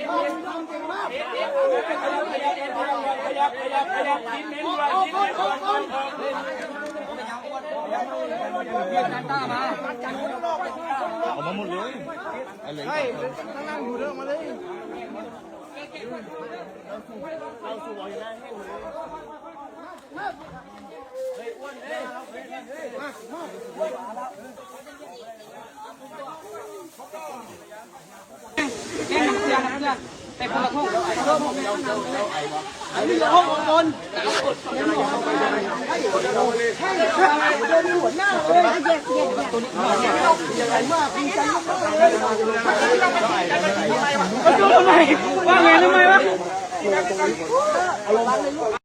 เอามาหมดเลยอะไรนั่งอยู่เรื่องมาเลยเอาสู่วอยนะให้เลยเฮ้ยอ้วนเฮ้ยแต่คนละห้องอันนี้ห้องบนเดินหัวหน้าเลยตัวนี้ใหญ่มากดีใจมากเลยทำไมว่าไงทำไมวะ